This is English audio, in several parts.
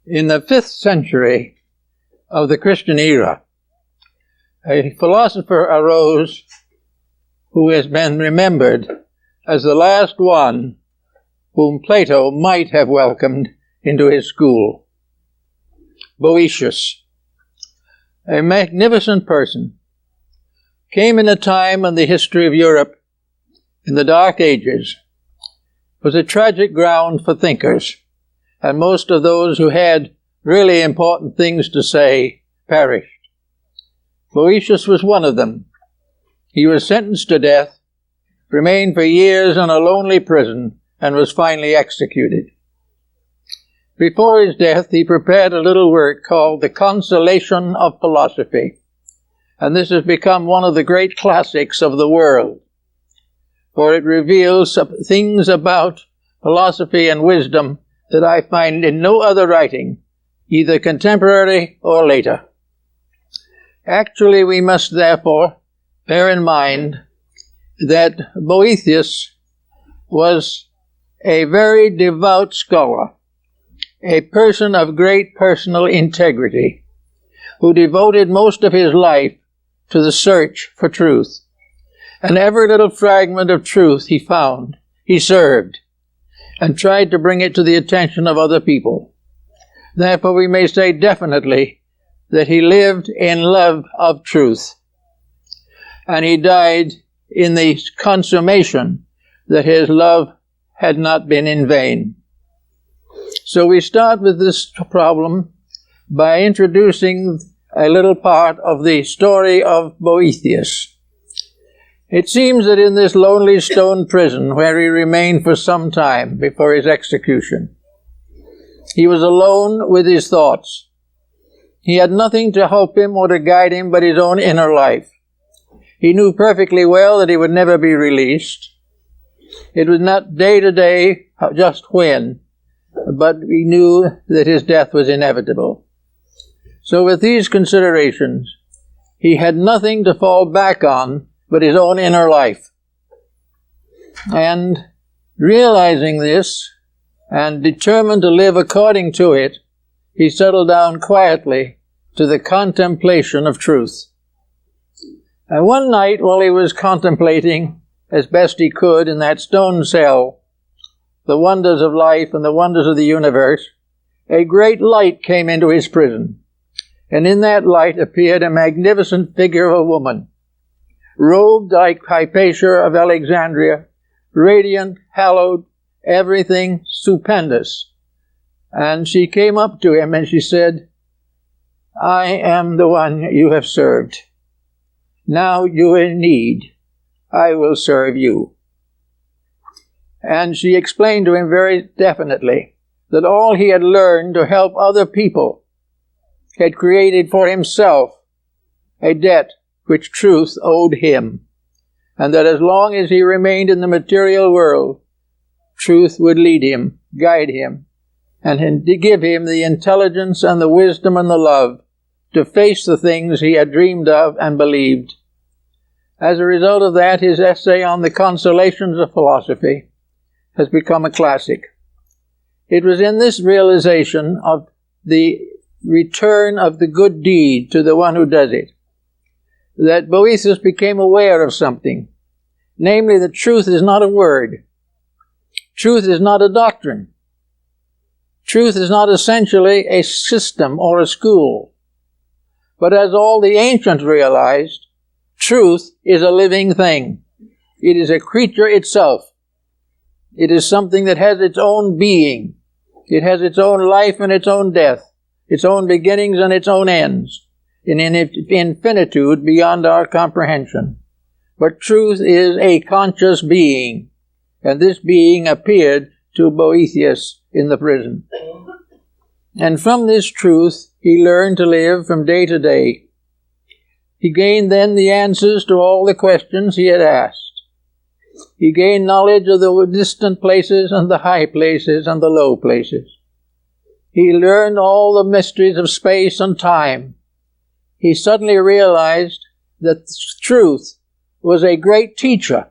In the 5th century of the Christian era, a philosopher arose who has been remembered as the last one whom Plato might have welcomed into his school. Boethius, a magnificent person, came in a time when the history of Europe in the Dark Ages was a tragic ground for thinkers, and most of those who had really important things to say perished. Boethius was one of them. He was sentenced to death, remained for years in a lonely prison, and was finally executed. Before his death, he prepared a little work called The Consolation of Philosophy, and this has become one of the great classics of the world, for it reveals things about philosophy and wisdom that I find in no other writing, either contemporary or later. Actually, we must therefore bear in mind that Boethius was a very devout scholar, a person of great personal integrity, who devoted most of his life to the search for truth. And every little fragment of truth he found, he served, and tried to bring it to the attention of other people. Therefore, we may say definitely that he lived in love of truth, and he died in the consummation that his love had not been in vain. So we start with this problem by introducing a little part of the story of Boethius. It seems that in this lonely stone prison where he remained for some time before his execution, he was alone with his thoughts. He had nothing to help him or to guide him but his own inner life. He knew perfectly well that he would never be released. It was not day to day, just when, but he knew that his death was inevitable. So with these considerations, he had nothing to fall back on but his own inner life. And realizing this, and determined to live according to it, he settled down quietly to the contemplation of truth. And one night, while he was contemplating, as best he could in that stone cell, the wonders of life and the wonders of the universe, a great light came into his prison. And in that light appeared a magnificent figure of a woman, robed like Hypatia of Alexandria, radiant, hallowed, everything stupendous. And she came up to him and she said, "I am the one you have served. Now you are in need. I will serve you." And she explained to him very definitely that all he had learned to help other people had created for himself a debt which truth owed him, and that as long as he remained in the material world, truth would lead him, guide him, and give him the intelligence and the wisdom and the love to face the things he had dreamed of and believed. As a result of that, his essay on the consolations of philosophy has become a classic. It was in this realization of the return of the good deed to the one who does it that Boethius became aware of something, namely that truth is not a word. Truth is not a doctrine. Truth is not essentially a system or a school. But as all the ancients realized, truth is a living thing. It is a creature itself. It is something that has its own being. It has its own life and its own death, its own beginnings and its own ends, in infinitude beyond our comprehension. But truth is a conscious being, and this being appeared to Boethius in the prison. And from this truth he learned to live from day to day. He gained then the answers to all the questions he had asked. He gained knowledge of the distant places and the high places and the low places. He learned all the mysteries of space and time. He suddenly realized that truth was a great teacher,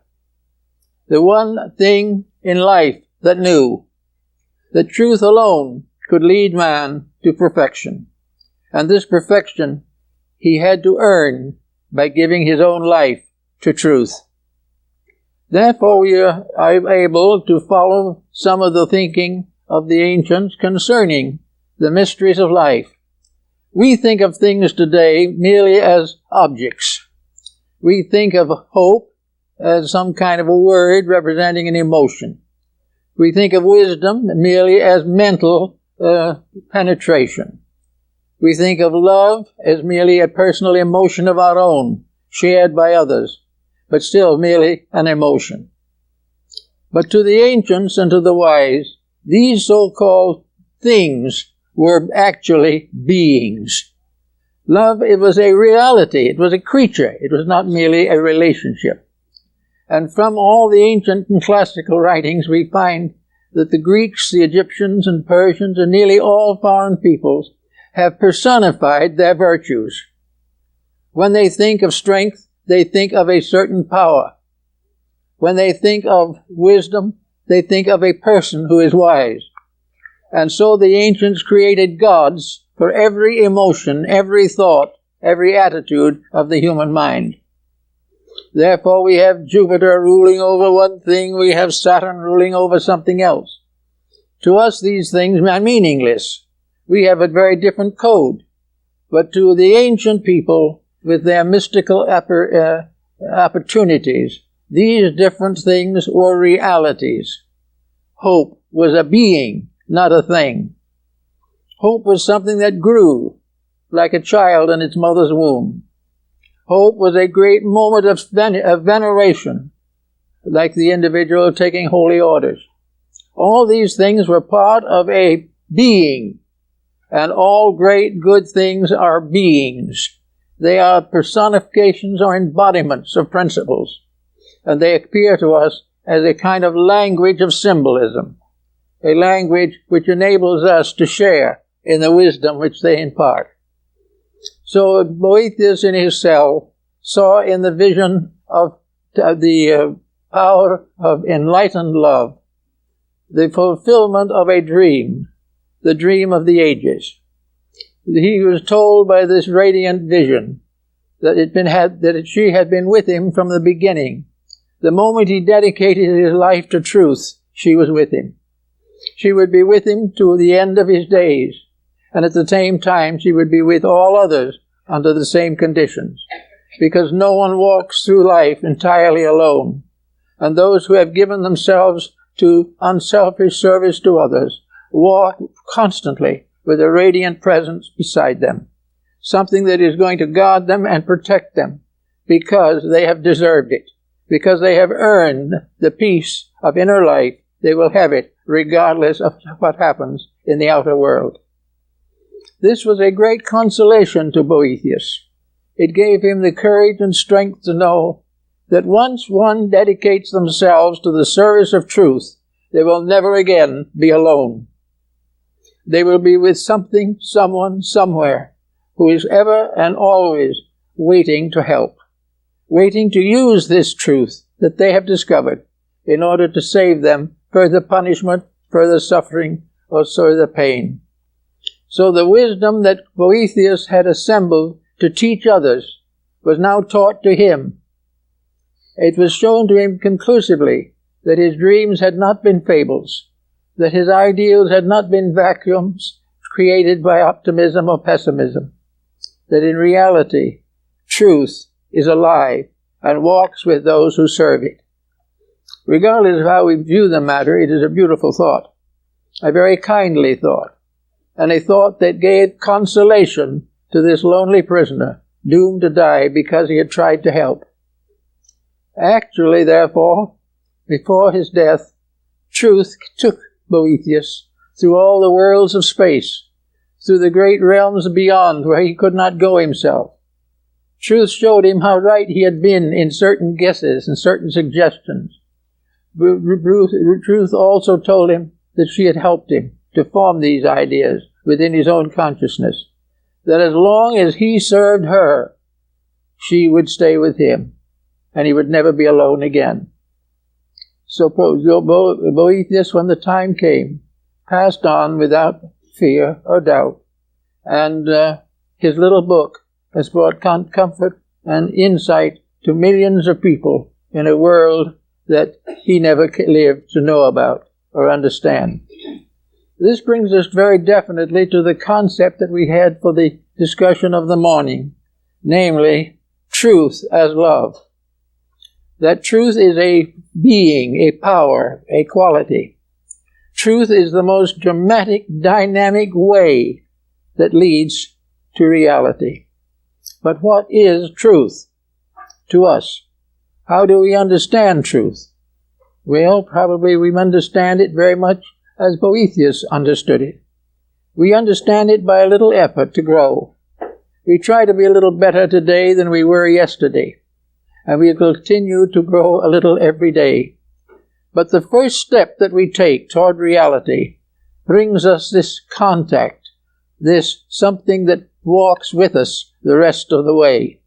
the one thing in life that knew that truth alone could lead man to perfection. And this perfection he had to earn by giving his own life to truth. Therefore, we are able to follow some of the thinking of the ancients concerning the mysteries of life. We think of things today merely as objects. We think of hope as some kind of a word representing an emotion. We think of wisdom merely as mental penetration. We think of love as merely a personal emotion of our own, shared by others, but still merely an emotion. But to the ancients and to the wise, these so-called things were actually beings. Love, it was a reality, it was a creature, it was not merely a relationship. And from all the ancient and classical writings we find that the Greeks, the Egyptians and Persians and nearly all foreign peoples have personified their virtues. When they think of strength, they think of a certain power. When they think of wisdom, they think of a person who is wise. And so the ancients created gods for every emotion, every thought, every attitude of the human mind. Therefore, we have Jupiter ruling over one thing, we have Saturn ruling over something else. To us, these things are meaningless. We have a very different code. But to the ancient people, with their mystical opportunities, these different things were realities. Hope was a being, not a thing. Hope was something that grew like a child in its mother's womb. Hope was a great moment of veneration, like the individual taking holy orders. All these things were part of a being, and all great good things are beings. They are personifications or embodiments of principles, and they appear to us as a kind of language of symbolism, a language which enables us to share in the wisdom which they impart. So Boethius in his cell saw in the vision of the power of enlightened love the fulfillment of a dream, the dream of the ages. He was told by this radiant vision that she had been with him from the beginning. The moment he dedicated his life to truth, she was with him. She would be with him to the end of his days, and at the same time she would be with all others under the same conditions, because no one walks through life entirely alone, and those who have given themselves to unselfish service to others walk constantly with a radiant presence beside them, something that is going to guard them and protect them, because they have deserved it, because they have earned the peace of inner life. They will have it regardless of what happens in the outer world. This was a great consolation to Boethius. It gave him the courage and strength to know that once one dedicates themselves to the service of truth, they will never again be alone. They will be with something, someone, somewhere, who is ever and always waiting to help, waiting to use this truth that they have discovered in order to save them further punishment, further suffering, or further pain. So the wisdom that Boethius had assembled to teach others was now taught to him. It was shown to him conclusively that his dreams had not been fables, that his ideals had not been vacuums created by optimism or pessimism, that in reality, truth is alive and walks with those who serve it. Regardless of how we view the matter, it is a beautiful thought, a very kindly thought, and a thought that gave consolation to this lonely prisoner, doomed to die because he had tried to help. Actually, therefore, before his death, truth took Boethius through all the worlds of space, through the great realms beyond where he could not go himself. Truth showed him how right he had been in certain guesses and certain suggestions. Truth also told him that she had helped him to form these ideas within his own consciousness, that as long as he served her, she would stay with him, and he would never be alone again. So Boethius, when the time came, passed on without fear or doubt And his little book has brought comfort and insight to millions of people in a world that he never lived to know about or understand. This brings us very definitely to the concept that we had for the discussion of the morning, namely, truth as love. That truth is a being, a power, a quality. Truth is the most dramatic, dynamic way that leads to reality. But what is truth to us? How do we understand truth? Well, probably we understand it very much as Boethius understood it. We understand it by a little effort to grow. We try to be a little better today than we were yesterday, and we continue to grow a little every day. But the first step that we take toward reality brings us this contact, this something that walks with us the rest of the way.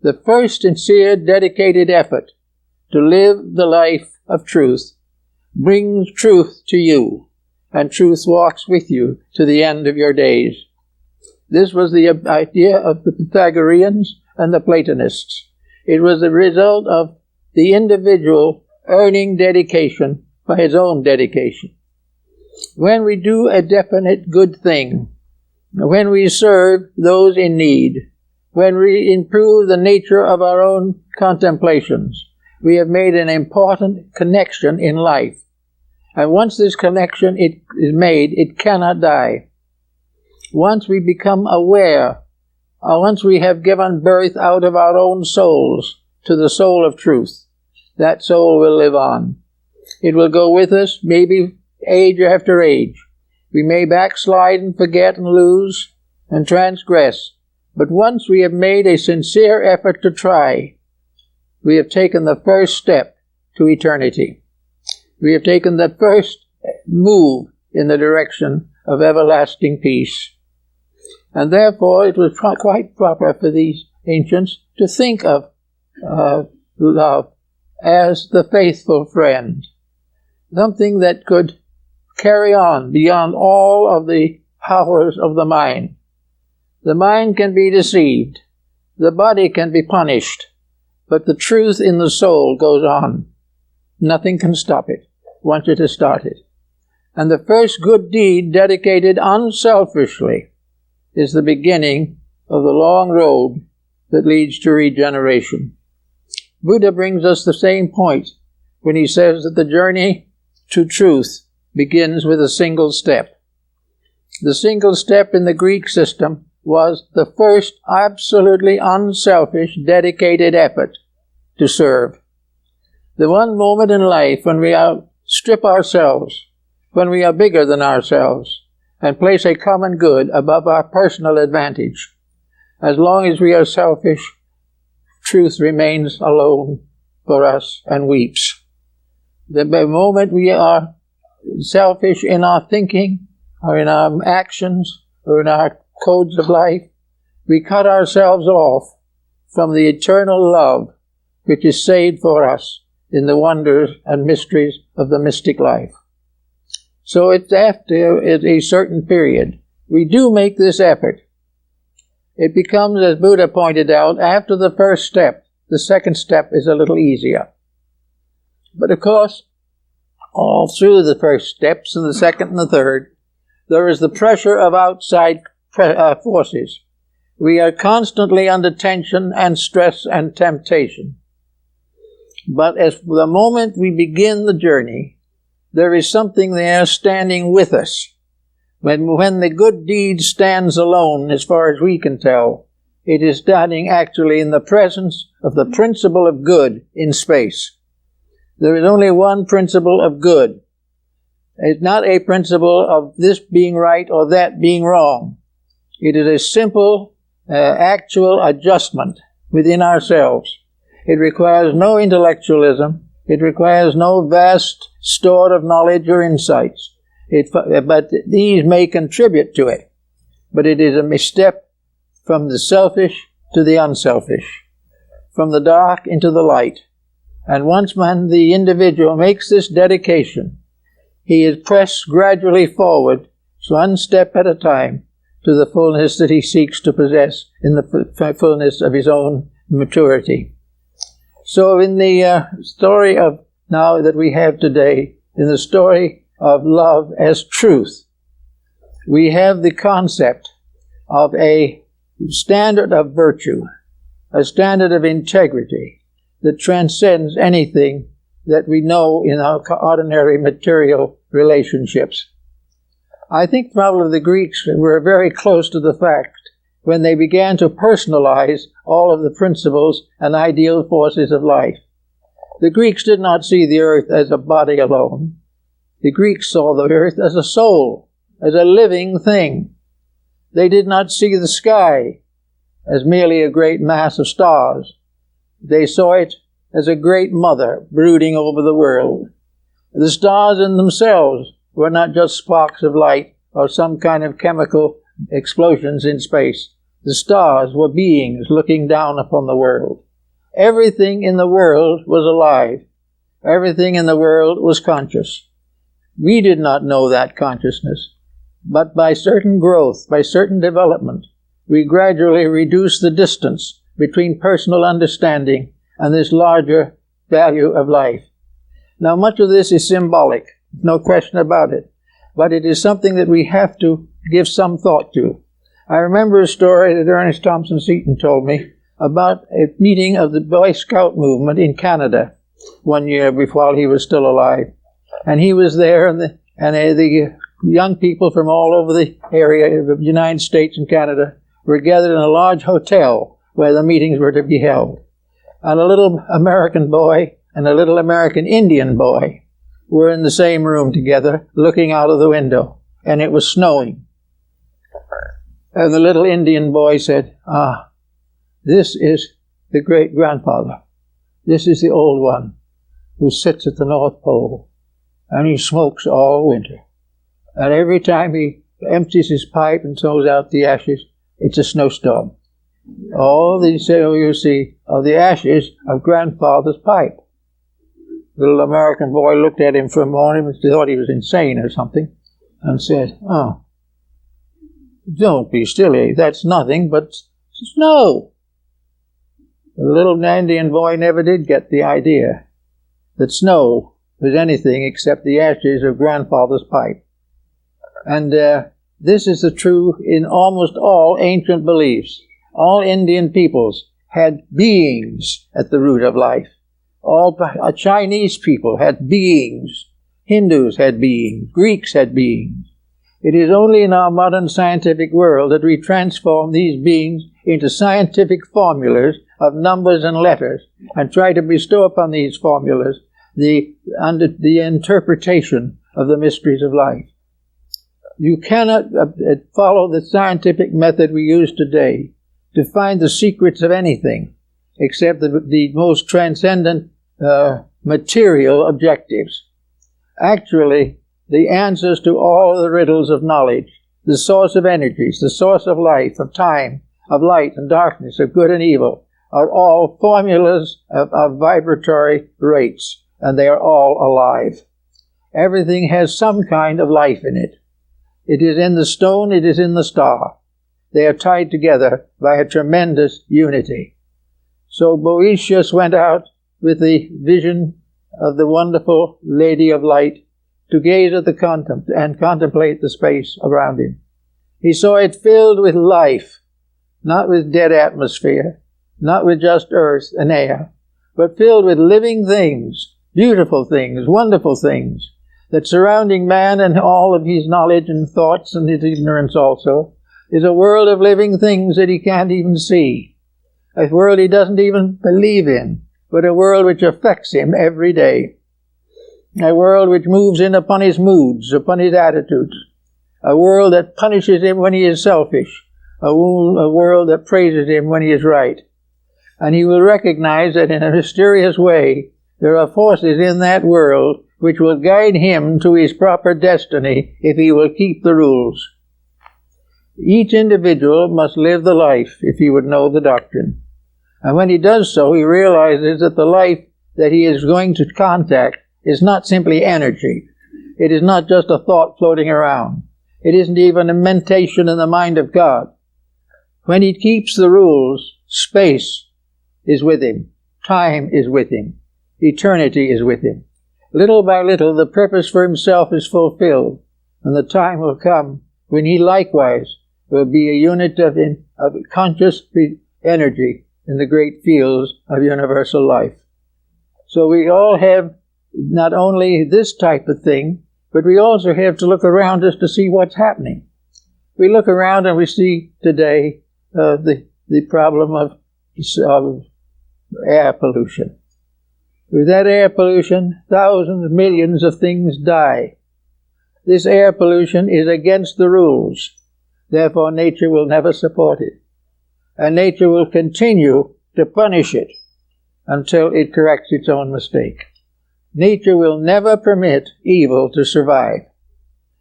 The first sincere, dedicated effort to live the life of truth brings truth to you, and truth walks with you to the end of your days. This was the idea of the Pythagoreans and the Platonists. It was the result of the individual earning dedication by his own dedication. When we do a definite good thing, when we serve those in need, when we improve the nature of our own contemplations, we have made an important connection in life. And once this connection is made, it cannot die. Once we become aware, or once we have given birth out of our own souls to the soul of truth, that soul will live on. It will go with us, maybe age after age. We may backslide and forget and lose and transgress, but once we have made a sincere effort to try, we have taken the first step to eternity. We have taken the first move in the direction of everlasting peace. And therefore it was quite proper for these ancients to think of love as the faithful friend, something that could carry on beyond all of the powers of the mind. The mind can be deceived, the body can be punished, but the truth in the soul goes on. Nothing can stop it once it has started. And the first good deed dedicated unselfishly is the beginning of the long road that leads to regeneration. Buddha brings us the same point when he says that the journey to truth begins with a single step. The single step in the Greek system was the first absolutely unselfish, dedicated effort to serve. The one moment in life when we strip ourselves, when we are bigger than ourselves, and place a common good above our personal advantage. As long as we are selfish, truth remains alone for us and weeps. The moment we are selfish in our thinking, or in our actions, or in our codes of life, we cut ourselves off from the eternal love which is saved for us in the wonders and mysteries of the mystic life. So it's after a certain period. We do make this effort. It becomes, as Buddha pointed out, after the first step, the second step is a little easier. But of course, all through the first steps and the second and the third, there is the pressure of outside forces. We are constantly under tension and stress and temptation. But as the moment we begin the journey, there is something there standing with us. When the good deed stands alone, as far as we can tell, it is standing actually in the presence of the principle of good in space. There is only one principle of good. It's not a principle of this being right or that being wrong. It is a simple, actual adjustment within ourselves. It requires no intellectualism. It requires no vast store of knowledge or insights. But these may contribute to it. But it is a step from the selfish to the unselfish, from the dark into the light. And once the individual makes this dedication, he is pressed gradually forward, one step at a time, to the fullness that he seeks to possess in the fullness of his own maturity. So in the story of now that we have today, in the story of love as truth, we have the concept of a standard of virtue, a standard of integrity that transcends anything that we know in our ordinary material relationships. I think probably the Greeks were very close to the fact when they began to personalize all of the principles and ideal forces of life. The Greeks did not see the earth as a body alone. The Greeks saw the earth as a soul, as a living thing. They did not see the sky as merely a great mass of stars. They saw it as a great mother brooding over the world. The stars in themselves were not just sparks of light or some kind of chemical explosions in space. The stars were beings looking down upon the world. Everything in the world was alive. Everything in the world was conscious. We did not know that consciousness, but by certain growth, by certain development, we gradually reduced the distance between personal understanding and this larger value of life. Now, much of this is symbolic, no question about it, but it is something that we have to give some thought to. I remember a story that Ernest Thompson Seton told me about a meeting of the Boy Scout movement in Canada one year while he was still alive. And he was there, and the young people from all over the area of the United States and Canada were gathered in a large hotel where the meetings were to be held. And a little American boy and a little American Indian boy were in the same room together, looking out of the window, and it was snowing. And the little Indian boy said, this is the great-grandfather. This is the old one who sits at the North Pole, and he smokes all winter. And every time he empties his pipe and throws out the ashes, it's a snowstorm. All these, you see, are the ashes of grandfather's pipe. The little American boy looked at him for a moment and thought he was insane or something, and said, don't be silly, that's nothing but snow. The little Indian boy never did get the idea that snow was anything except the ashes of grandfather's pipe. And this is the true in almost all ancient beliefs. All Indian peoples had beings at the root of life. All Chinese people had beings. Hindus had beings. Greeks had beings. It is only in our modern scientific world that we transform these beings into scientific formulas of numbers and letters and try to bestow upon these formulas the interpretation of the mysteries of life. You cannot follow the scientific method we use today to find the secrets of anything except the most transcendent material objectives. Actually, the answers to all the riddles of knowledge, the source of energies, the source of life, of time, of light and darkness, of good and evil, are all formulas of vibratory rates, and they are all alive. Everything has some kind of life in it. It is in the stone, it is in the star. They are tied together by a tremendous unity. So Boethius went out with the vision of the wonderful Lady of Light to gaze at and contemplate the space around him. He saw it filled with life, not with dead atmosphere, not with just earth and air, but filled with living things, beautiful things, wonderful things, that surrounding man and all of his knowledge and thoughts and his ignorance also is a world of living things that he can't even see, a world he doesn't even believe in, but a world which affects him every day, a world which moves in upon his moods, upon his attitudes, a world that punishes him when he is selfish, a world that praises him when he is right. And he will recognize that in a mysterious way there are forces in that world which will guide him to his proper destiny if he will keep the rules. Each individual must live the life if he would know the doctrine. And when he does so, he realizes that the life that he is going to contact is not simply energy. It is not just a thought floating around. It isn't even a mentation in the mind of God. When he keeps the rules, space is with him. Time is with him. Eternity is with him. Little by little, the purpose for himself is fulfilled, and the time will come when he likewise will be a unit of conscious energy in the great fields of universal life. So we all have not only this type of thing, but we also have to look around us to see what's happening. We look around and we see today the problem of air pollution. With that air pollution, thousands, millions of things die. This air pollution is against the rules. Therefore, nature will never support it. And nature will continue to punish it until it corrects its own mistake. Nature will never permit evil to survive.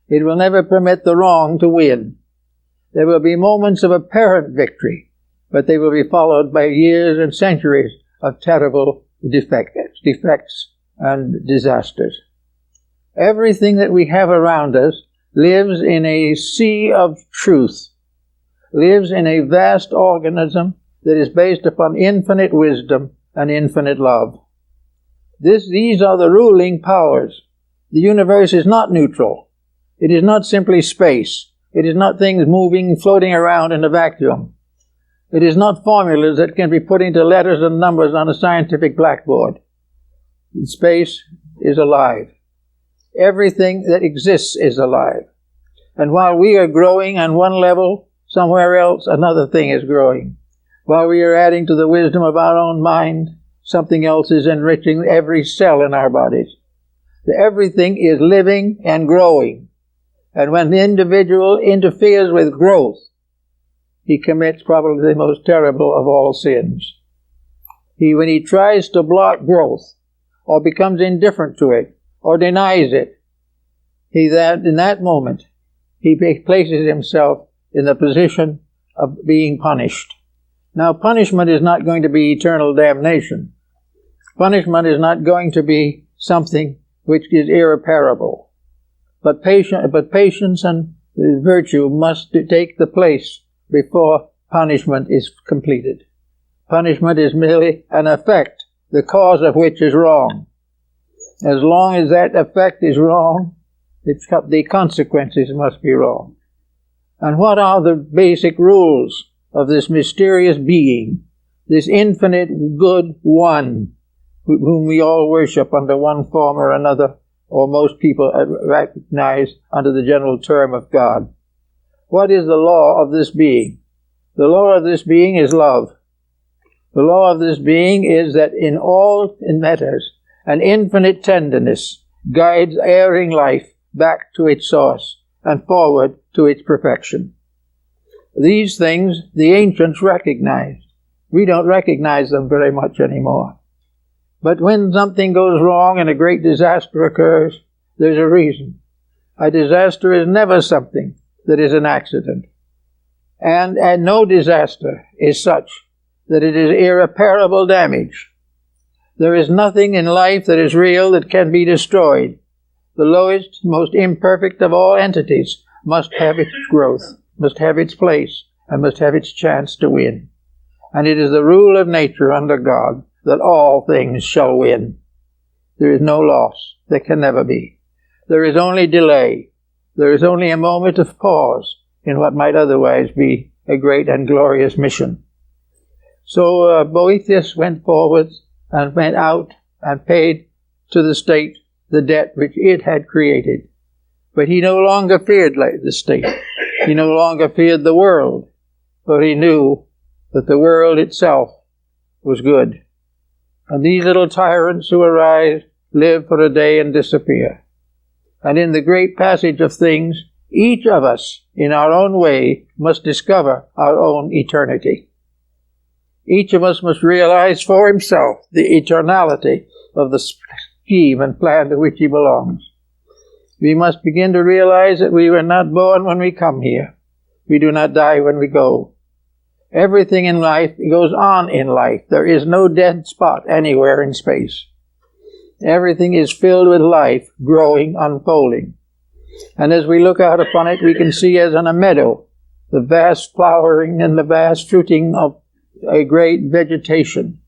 It will never permit the wrong to win. There will be moments of apparent victory, but they will be followed by years and centuries of terrible defects and disasters. Everything that we have around us lives in a sea of truth, lives in a vast organism that is based upon infinite wisdom and infinite love. These are the ruling powers. The universe is not neutral. It is not simply space. It is not things moving, floating around in a vacuum. It is not formulas that can be put into letters and numbers on a scientific blackboard. Space is alive. Everything that exists is alive. And while we are growing on one level, somewhere else another thing is growing. While we are adding to the wisdom of our own mind, something else is enriching every cell in our bodies. Everything is living and growing. And when the individual interferes with growth, he commits probably the most terrible of all sins. When he tries to block growth, or becomes indifferent to it, or denies it, in that moment, he places himself in the position of being punished. Now, punishment is not going to be eternal damnation. Punishment is not going to be something which is irreparable. But patience and virtue must take the place before punishment is completed. Punishment is merely an effect, the cause of which is wrong. As long as that effect is wrong, the consequences must be wrong. And what are the basic rules of this mysterious being, this infinite good one, whom we all worship under one form or another, or most people recognize under the general term of God? What is the law of this being? The law of this being is love. The law of this being is that in all matters, an infinite tenderness guides erring life back to its source and forward to its perfection. These things the ancients recognized. We don't recognize them very much anymore. But when something goes wrong and a great disaster occurs, there's a reason. A disaster is never something that is an accident. And no disaster is such that it is irreparable damage. There is nothing in life that is real that can be destroyed. The lowest, most imperfect of all entities must have its growth, must have its place, and must have its chance to win. And it is the rule of nature under God that all things shall win. There is no loss. There can never be. There is only delay. There is only a moment of pause in what might otherwise be a great and glorious mission. So Boethius went forward and went out and paid to the state the debt which it had created. But he no longer feared the state. He no longer feared the world, for he knew that the world itself was good. And these little tyrants who arise live for a day and disappear. And in the great passage of things, each of us, in our own way, must discover our own eternity. Each of us must realize for himself the eternality of the scheme and plan to which he belongs. We must begin to realize that we were not born when we come here. We do not die when we go. Everything in life goes on in life. There is no dead spot anywhere in space. Everything is filled with life, growing, unfolding. And as we look out upon it, we can see as in a meadow the vast flowering and the vast fruiting of a great vegetation.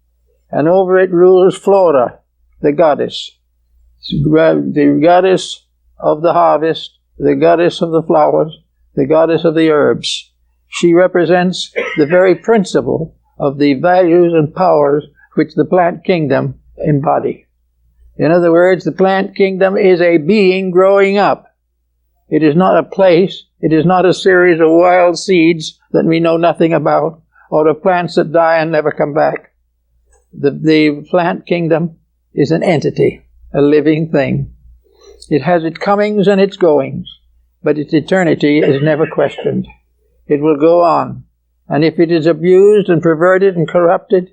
And over it rules Flora, the goddess of the harvest, the goddess of the flowers, the goddess of the herbs. She represents the very principle of the values and powers which the plant kingdom embody. In other words, the plant kingdom is a being growing up. It is not a place. It is not a series of wild seeds that we know nothing about, or of plants that die and never come back. The plant kingdom is an entity, a living thing. It has its comings and its goings, but its eternity is never questioned. It will go on, and if it is abused and perverted and corrupted,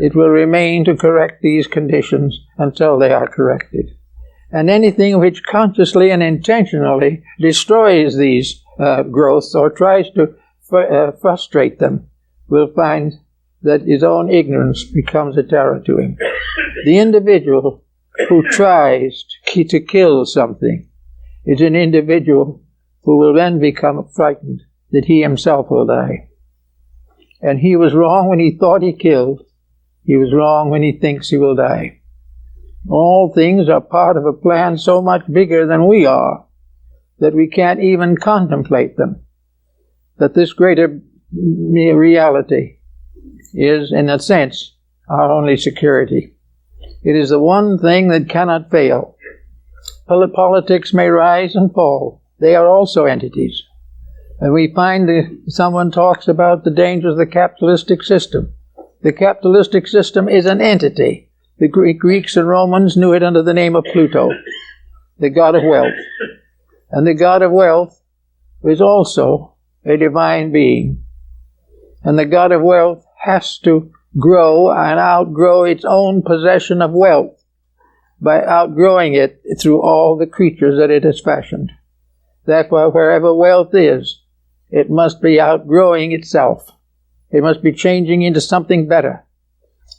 it will remain to correct these conditions until they are corrected. And anything which consciously and intentionally destroys these growths or tries to frustrate them will find that his own ignorance becomes a terror to him. The individual who tries to kill something is an individual who will then become frightened that he himself will die. And he was wrong when he thought he killed. He was wrong when he thinks he will die. All things are part of a plan so much bigger than we are that we can't even contemplate them. That this greater reality is, in a sense, our only security. It is the one thing that cannot fail. Politics may rise and fall. They are also entities. And we find that someone talks about the dangers of the capitalistic system. The capitalistic system is an entity. The Greeks and Romans knew it under the name of Pluto, the god of wealth. And the god of wealth is also a divine being. And the god of wealth has to grow and outgrow its own possession of wealth by outgrowing it through all the creatures that it has fashioned. Therefore, wherever wealth is, it must be outgrowing itself. It must be changing into something better.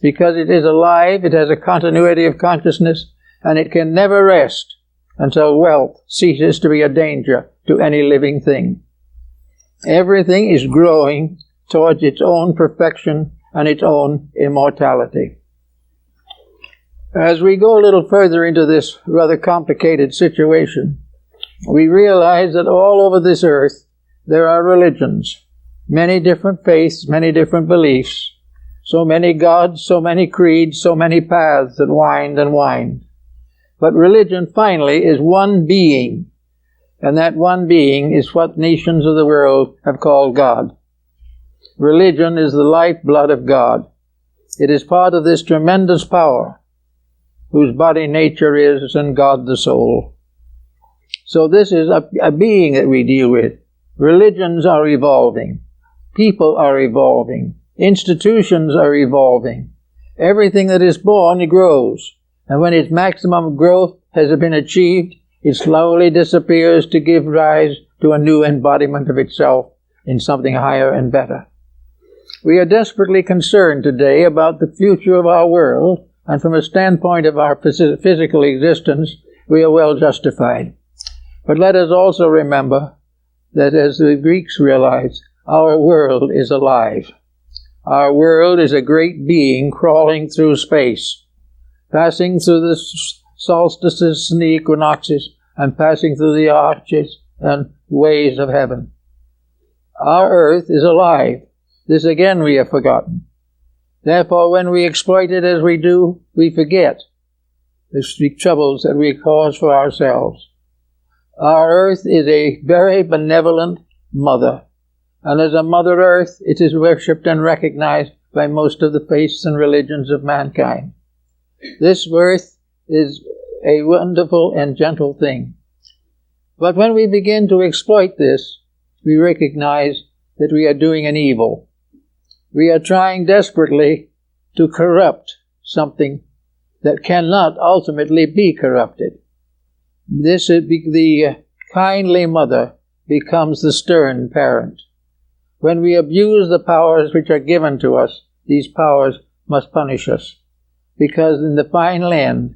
Because it is alive, it has a continuity of consciousness, and it can never rest until wealth ceases to be a danger to any living thing. Everything is growing towards its own perfection and its own immortality. As we go a little further into this rather complicated situation, we realize that all over this earth there are religions, many different faiths, many different beliefs, so many gods, so many creeds, so many paths that wind and wind. But religion finally is one being, and that one being is what nations of the world have called God. Religion is the lifeblood of God. It is part of this tremendous power, whose body nature is in God the soul. So this is a being that we deal with. Religions are evolving. People are evolving. Institutions are evolving. Everything that is born grows. And when its maximum growth has been achieved, it slowly disappears to give rise to a new embodiment of itself in something higher and better. We are desperately concerned today about the future of our world, and from a standpoint of our physical existence, we are well justified. But let us also remember that, as the Greeks realized, our world is alive. Our world is a great being crawling through space, passing through the solstices and the equinoxes, and passing through the arches and ways of heaven. Our earth is alive. This again we have forgotten. Therefore, when we exploit it as we do, we forget the troubles that we cause for ourselves. Our earth is a very benevolent mother, and as a mother earth, it is worshipped and recognized by most of the faiths and religions of mankind. This earth is a wonderful and gentle thing. But when we begin to exploit this, we recognize that we are doing an evil. We are trying desperately to corrupt something that cannot ultimately be corrupted. This is the kindly mother becomes the stern parent. When we abuse the powers which are given to us, these powers must punish us. Because in the final end,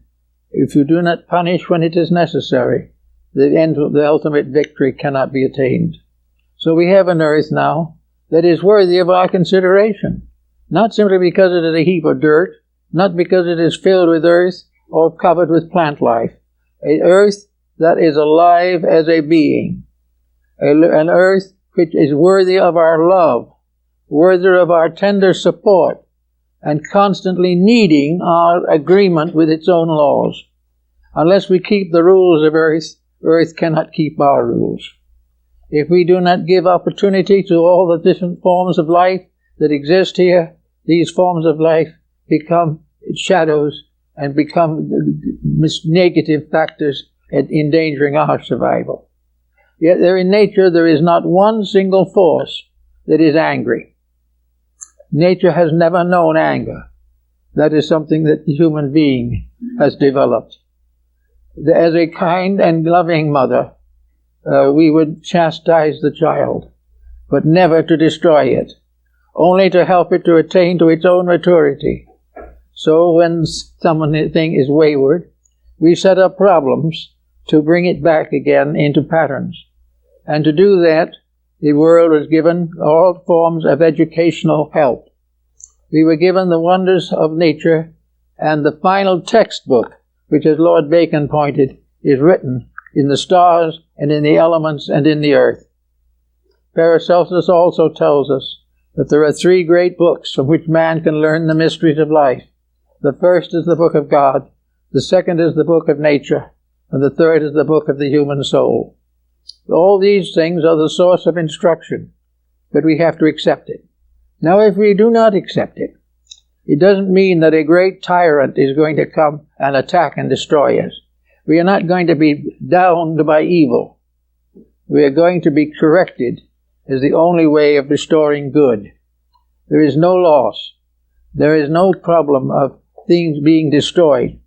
if you do not punish when it is necessary, the ultimate victory cannot be attained. So we have an earth now that is worthy of our consideration, not simply because it is a heap of dirt, not because it is filled with earth or covered with plant life. An earth that is alive as a being, an earth which is worthy of our love, worthy of our tender support, and constantly needing our agreement with its own laws. Unless we keep the rules of earth, earth cannot keep our rules. If we do not give opportunity to all the different forms of life that exist here, these forms of life become shadows and become negative factors endangering our survival. Yet there in nature there is not one single force that is angry. Nature has never known anger. That is something that the human being has developed. As a kind and loving mother, we would chastise the child, but never to destroy it, only to help it to attain to its own maturity. So when something is wayward, we set up problems to bring it back again into patterns. And to do that, the world was given all forms of educational help. We were given the wonders of nature, and the final textbook, which, as Lord Bacon pointed, is written in the stars and in the elements and in the earth. Paracelsus also tells us that there are 3 great books from which man can learn the mysteries of life. The first is the book of God, the second is the book of nature, and the third is the book of the human soul. All these things are the source of instruction, but we have to accept it. Now, if we do not accept it, it doesn't mean that a great tyrant is going to come and attack and destroy us. We are not going to be downed by evil. We are going to be corrected as the only way of restoring good. There is no loss. There is no problem of things being destroyed.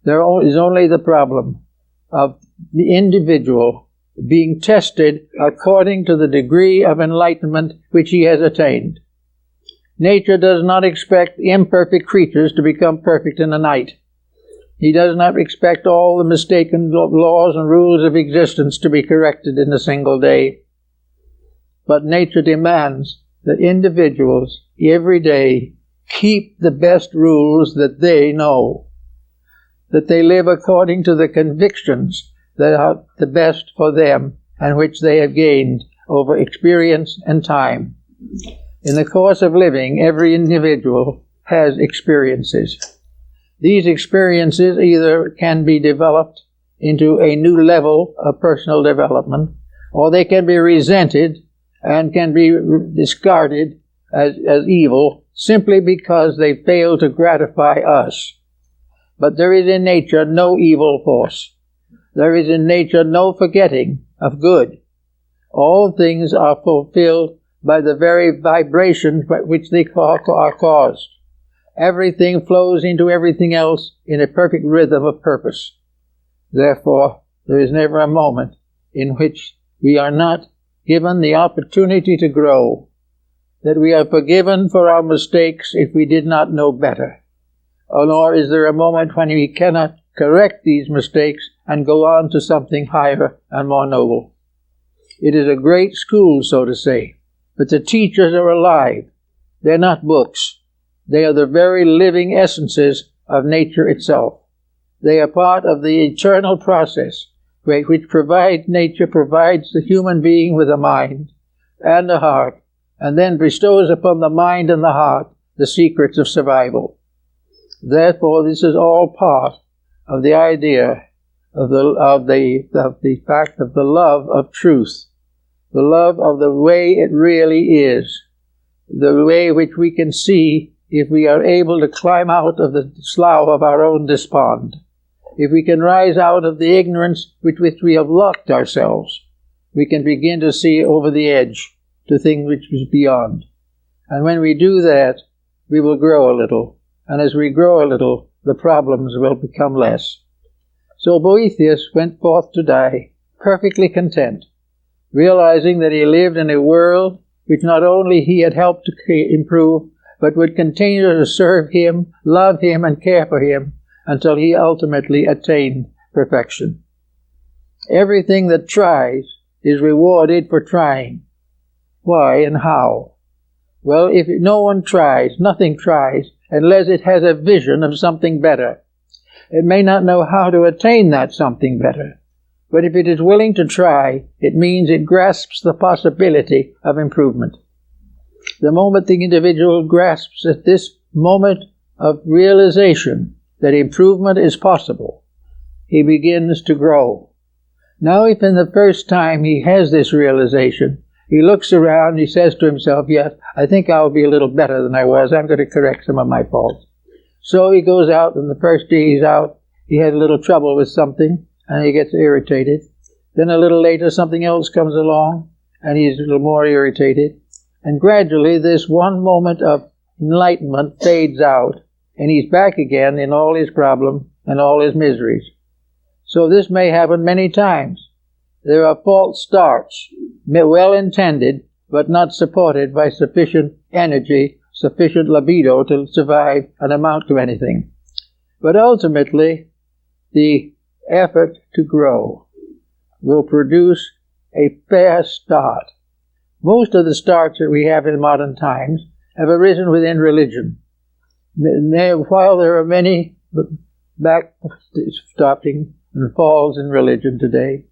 There is only the problem of the individual being tested according to the degree of enlightenment which he has attained. Nature does not expect imperfect creatures to become perfect in a night. He does not expect all the mistaken laws and rules of existence to be corrected in a single day. But nature demands that individuals every day keep the best rules that they know, that they live according to the convictions that are the best for them and which they have gained over experience and time. In the course of living, every individual has experiences. These experiences either can be developed into a new level of personal development, or they can be resented and can be discarded as evil simply because they fail to gratify us. But there is in nature no evil force. There is in nature no forgetting of good. All things are fulfilled by the very vibrations by which they are caused. Everything flows into everything else in a perfect rhythm of purpose. Therefore, there is never a moment in which we are not given the opportunity to grow, that we are forgiven for our mistakes if we did not know better. Nor is there a moment when we cannot correct these mistakes and go on to something higher and more noble. It is a great school, so to say, but the teachers are alive. They're not books. They are the very living essences of nature itself. They are part of the eternal process which nature provides the human being with a mind and a heart, and then bestows upon the mind and the heart the secrets of survival. Therefore, this is all part of the idea of the fact of the love of truth, the love of the way it really is, the way which we can see if we are able to climb out of the slough of our own despond. If we can rise out of the ignorance with which we have locked ourselves, we can begin to see over the edge to things which is beyond. And when we do that, we will grow a little. And as we grow a little, the problems will become less. So Boethius went forth to die, perfectly content, realizing that he lived in a world which not only he had helped to improve, but would continue to serve him, love him, and care for him until he ultimately attained perfection. Everything that tries is rewarded for trying. Why and how? Well, if no one tries, nothing tries, unless it has a vision of something better. It may not know how to attain that something better, but if it is willing to try, it means it grasps the possibility of improvement. The moment the individual grasps at this moment of realization that improvement is possible, he begins to grow. Now, if in the first time he has this realization, he looks around, he says to himself, yes, I think I'll be a little better than I was. I'm going to correct some of my faults. So he goes out, and the first day he's out, he has a little trouble with something, and he gets irritated. Then a little later, something else comes along, and he's a little more irritated. And gradually, this one moment of enlightenment fades out, and he's back again in all his problems and all his miseries. So this may happen many times. There are false starts, well intended, but not supported by sufficient energy, sufficient libido to survive and amount to anything. But ultimately, the effort to grow will produce a fair start. Most of the starts that we have in modern times have arisen within religion. While there are many backstopping and falls in religion today,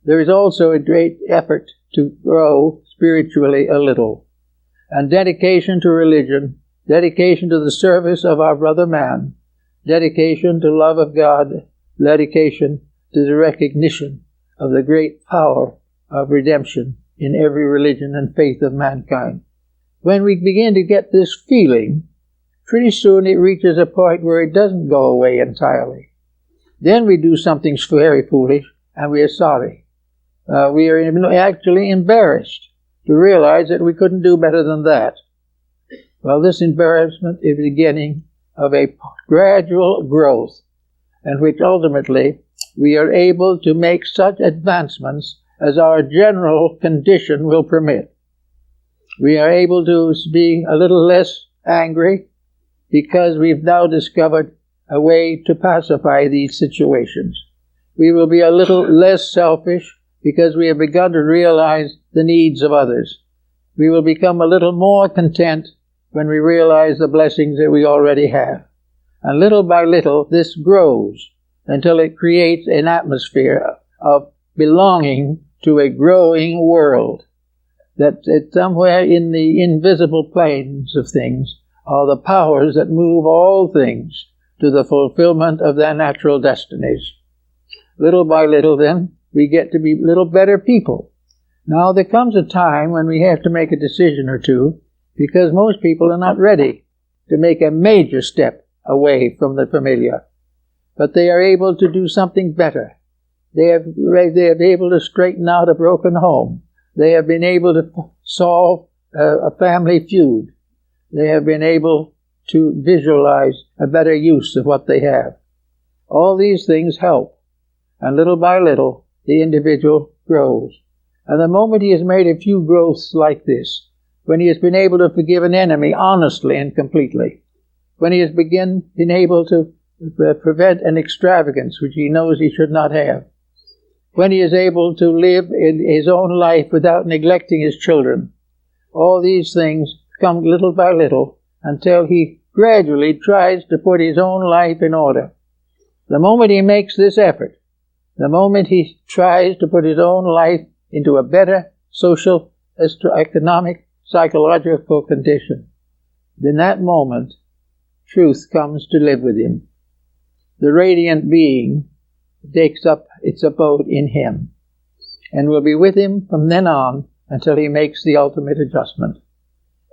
there is also a great effort to grow spiritually a little. And dedication to religion, dedication to the service of our brother man, dedication to love of God, dedication to the recognition of the great power of redemption in every religion and faith of mankind. When we begin to get this feeling, pretty soon it reaches a point where it doesn't go away entirely. Then we do something very foolish, and we are sorry. We are actually embarrassed to realize that we couldn't do better than that. Well, this embarrassment is the beginning of a gradual growth, in which ultimately we are able to make such advancements as our general condition will permit. We are able to be a little less angry because we've now discovered a way to pacify these situations. We will be a little less selfish because we have begun to realize the needs of others. We will become a little more content when we realize the blessings that we already have. And little by little, this grows until it creates an atmosphere of belonging to a growing world. That somewhere in the invisible planes of things are the powers that move all things to the fulfillment of their natural destinies. Little by little, then, we get to be little better people. Now, there comes a time when we have to make a decision or two, because most people are not ready to make a major step away from the familiar. But they are able to do something better. They have been able to straighten out a broken home. They have been able to solve a family feud. They have been able to visualize a better use of what they have. All these things help. And little by little, the individual grows. And the moment he has made a few growths like this, when he has been able to forgive an enemy honestly and completely, when he has been able to prevent an extravagance which he knows he should not have, when he is able to live in his own life without neglecting his children, all these things come little by little until he gradually tries to put his own life in order. The moment he makes this effort, the moment he tries to put his own life into a better social, economic, psychological condition, in that moment, truth comes to live with him. The radiant being takes up its abode in him and will be with him from then on until he makes the ultimate adjustment.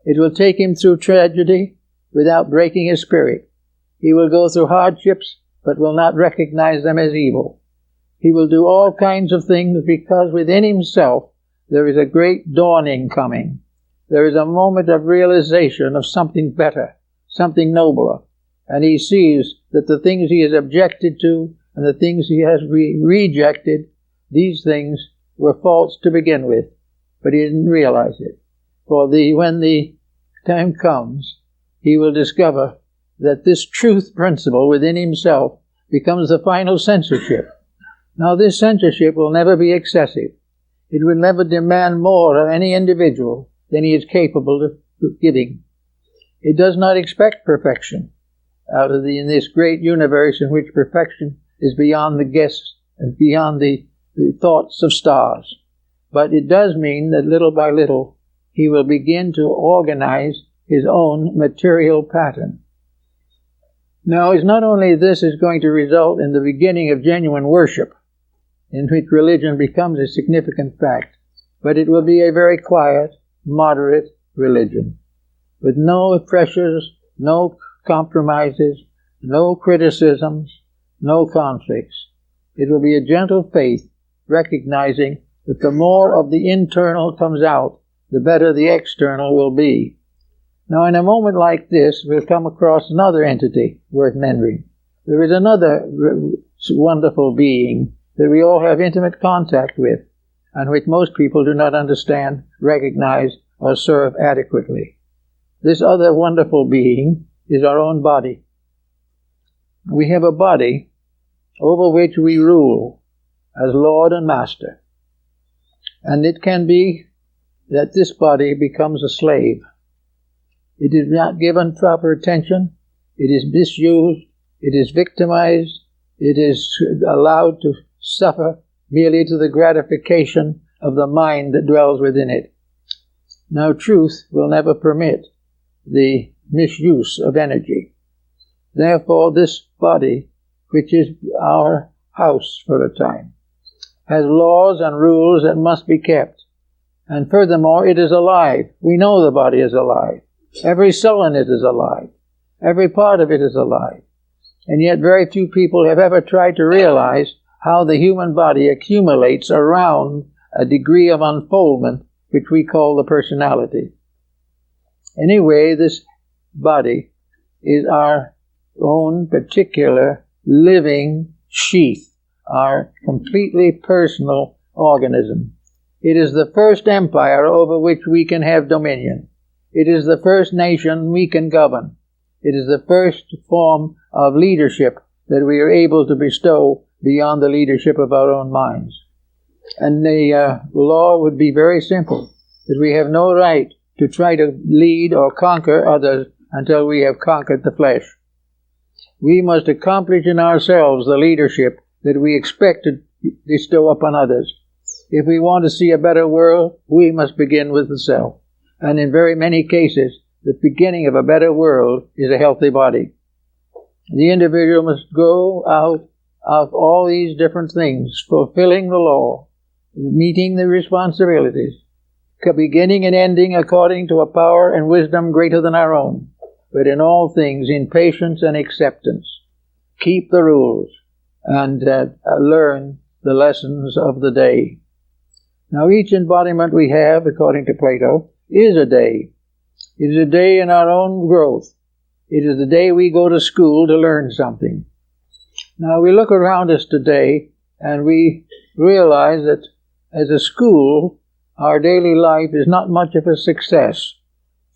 It will take him through tragedy without breaking his spirit. He will go through hardships but will not recognize them as evil. He will do all kinds of things because within himself there is a great dawning coming. There is a moment of realization of something better, something nobler, and he sees that the things he has objected to and the things he has rejected, these things were false to begin with, but he didn't realize it. For when the time comes, he will discover that this truth principle within himself becomes the final censorship. Now, this censorship will never be excessive. It will never demand more of any individual than he is capable of giving. It does not expect perfection in this great universe in which perfection is beyond the guess and beyond the thoughts of stars. But it does mean that little by little he will begin to organize his own material pattern. Now, it's not only this is going to result in the beginning of genuine worship, in which religion becomes a significant fact, but it will be a very quiet, moderate religion, with no pressures, no compromises, no criticisms, no conflicts. It will be a gentle faith, recognizing that the more of the internal comes out, the better the external will be. Now, in a moment like this, we'll come across another entity worth mentioning. There is another wonderful being that we all have intimate contact with, and which most people do not understand, recognize, or serve adequately. This other wonderful being is our own body. We have a body over which we rule as Lord and Master. And it can be that this body becomes a slave. It is not given proper attention. It is misused. It is victimized. It is allowed to suffer merely to the gratification of the mind that dwells within it. Now, truth will never permit the misuse of energy. Therefore, this body, which is our house for a time, has laws and rules that must be kept. And furthermore, it is alive. We know the body is alive. Every cell in it is alive. Every part of it is alive. And yet very few people have ever tried to realize how the human body accumulates around a degree of unfoldment which we call the personality. Anyway, this body is our own particular living sheath, our completely personal organism. It is the first empire over which we can have dominion. It is the first nation we can govern. It is the first form of leadership that we are able to bestow beyond the leadership of our own minds. And the law would be very simple, that we have no right to try to lead or conquer others until we have conquered the flesh. We must accomplish in ourselves the leadership that we expect to bestow upon others. If we want to see a better world, we must begin with the self. And in very many cases, the beginning of a better world is a healthy body. The individual must go out of all these different things, fulfilling the law, meeting the responsibilities, beginning and ending according to a power and wisdom greater than our own, but in all things in patience and acceptance. Keep the rules and learn the lessons of the day. Now, each embodiment we have, according to Plato, is a day. It is a day in our own growth. It is the day we go to school to learn something. Now, we look around us today and we realize that as a school, our daily life is not much of a success.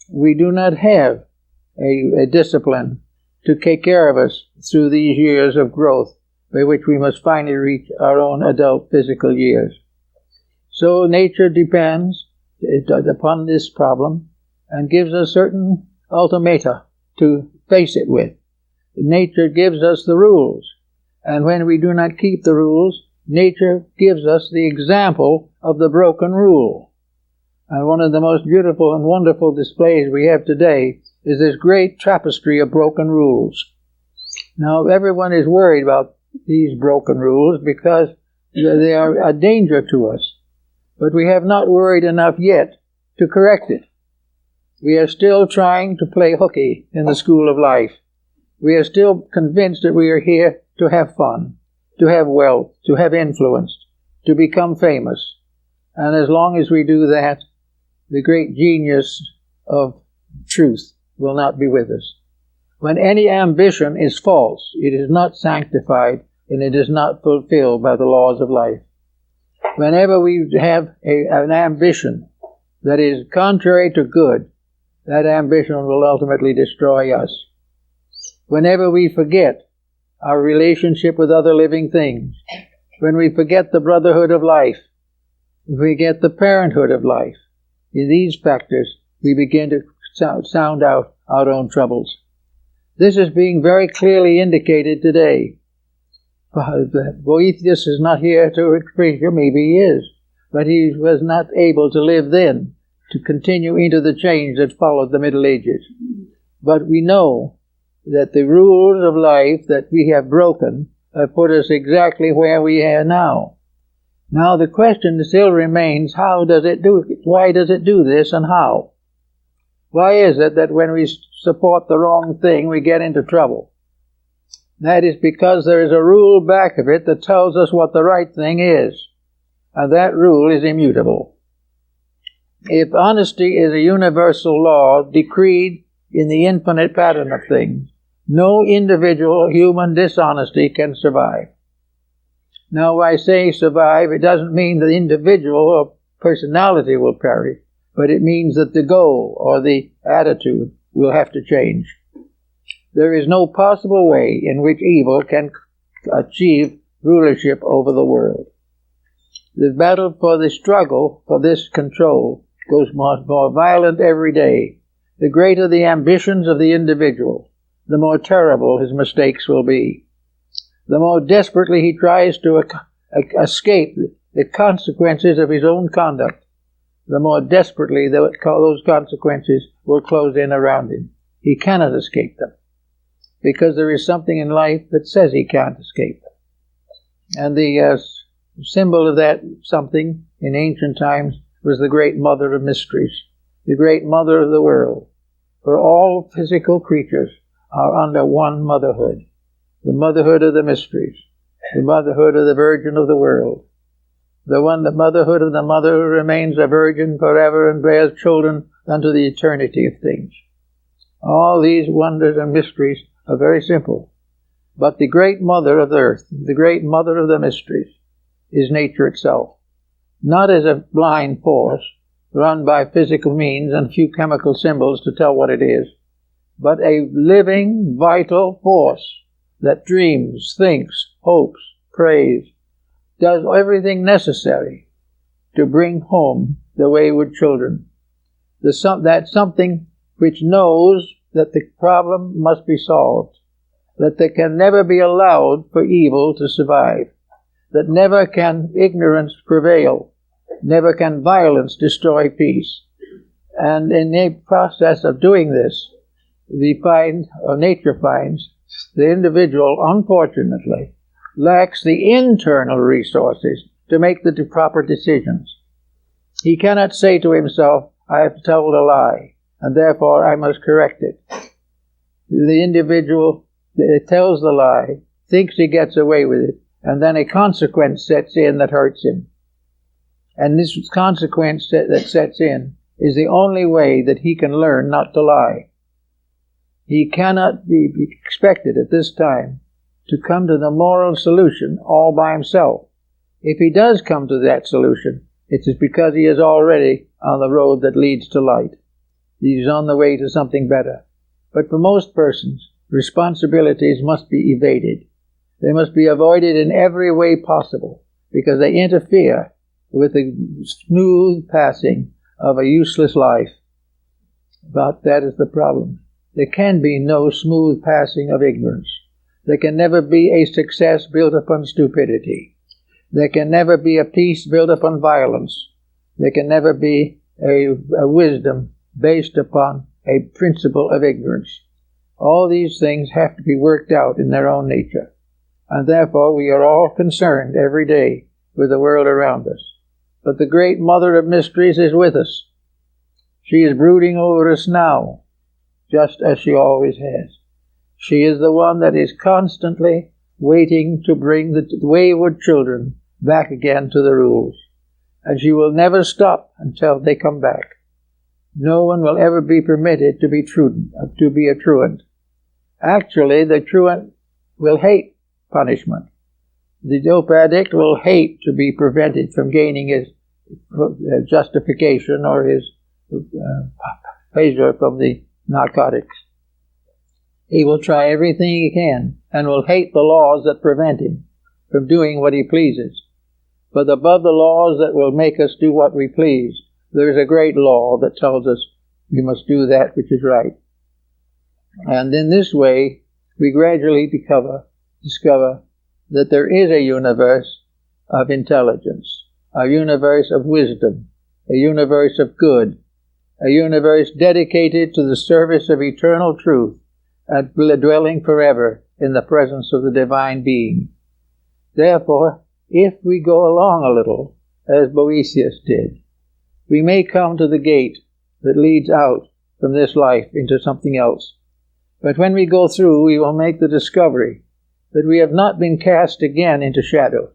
We do not have a discipline to take care of us through these years of growth by which we must finally reach our own adult physical years. So nature depends upon this problem and gives us certain ultimata to face it with. Nature gives us the rules, and when we do not keep the rules, nature gives us the example of the broken rule. And one of the most beautiful and wonderful displays we have today is this great tapestry of broken rules. Now, everyone is worried about these broken rules because they are a danger to us. But we have not worried enough yet to correct it. We are still trying to play hooky in the school of life. We are still convinced that we are here to have fun, to have wealth, to have influence, to become famous. And as long as we do that, the great genius of truth will not be with us. When any ambition is false, it is not sanctified and it is not fulfilled by the laws of life. Whenever we have an ambition that is contrary to good, that ambition will ultimately destroy us. Whenever we forget our relationship with other living things, when we forget the brotherhood of life, if we get the parenthood of life, in these factors, we begin to sound out our own troubles. This is being very clearly indicated today. Boethius is not here to preach, or maybe he is, but he was not able to live then, to continue into the change that followed the Middle Ages. But we know that the rules of life that we have broken have put us exactly where we are now. Now the question still remains, how does it do it? Why does it do this, and how? Why is it that when we support the wrong thing, we get into trouble? That is because there is a rule back of it that tells us what the right thing is, and that rule is immutable. If honesty is a universal law decreed in the infinite pattern of things, no individual human dishonesty can survive. Now, when I say survive, it doesn't mean the individual or personality will perish, but it means that the goal or the attitude will have to change. There is no possible way in which evil can achieve rulership over the world. The battle for the struggle for this control goes more violent every day. The greater the ambitions of the individual, the more terrible his mistakes will be. The more desperately he tries to escape the consequences of his own conduct, the more desperately those consequences will close in around him. He cannot escape them, because there is something in life that says he can't escape them. And the symbol of that something in ancient times was the great mother of mysteries, the great mother of the world. For all physical creatures are under one motherhood, the motherhood of the mysteries, the motherhood of the Virgin of the world, the motherhood of the mother who remains a virgin forever and bears children unto the eternity of things. All these wonders and mysteries are very simple, but the great mother of the earth, the great mother of the mysteries, is nature itself, not as a blind force run by physical means and few chemical symbols to tell what it is, but a living, vital force that dreams, thinks, hopes, prays, does everything necessary to bring home the wayward children. That something which knows that the problem must be solved, that there can never be allowed for evil to survive, that never can ignorance prevail, never can violence destroy peace. And in the process of doing this, nature finds, the individual, unfortunately, lacks the internal resources to make the proper decisions. He cannot say to himself, I have told a lie, and therefore I must correct it. The individual tells the lie, thinks he gets away with it, and then a consequence sets in that hurts him. And this consequence that sets in is the only way that he can learn not to lie. He cannot be expected at this time to come to the moral solution all by himself. If he does come to that solution, it is because he is already on the road that leads to light. He is on the way to something better. But for most persons, responsibilities must be evaded. They must be avoided in every way possible, because they interfere with the smooth passing of a useless life. But that is the problem. There can be no smooth passing of ignorance. There can never be a success built upon stupidity. There can never be a peace built upon violence. There can never be a wisdom based upon a principle of ignorance. All these things have to be worked out in their own nature. And therefore we are all concerned every day with the world around us. But the great mother of mysteries is with us. She is brooding over us now, just as she always has. She is the one that is constantly waiting to bring the wayward children back again to the rules. And she will never stop until they come back. No one will ever be permitted to be a truant. Actually, the truant will hate punishment. The dope addict will hate to be prevented from gaining his justification or his pleasure from the narcotics. He will try everything he can and will hate the laws that prevent him. from doing what he pleases. But above the laws that will make us do what we please, there is a great law that tells us we must do that which is right. And in this way, we gradually discover that there is a universe of intelligence, a universe of wisdom, a universe of good, a universe dedicated to the service of eternal truth and dwelling forever in the presence of the divine being. Therefore, if we go along a little, as Boethius did, we may come to the gate that leads out from this life into something else. But when we go through, we will make the discovery that we have not been cast again into shadow,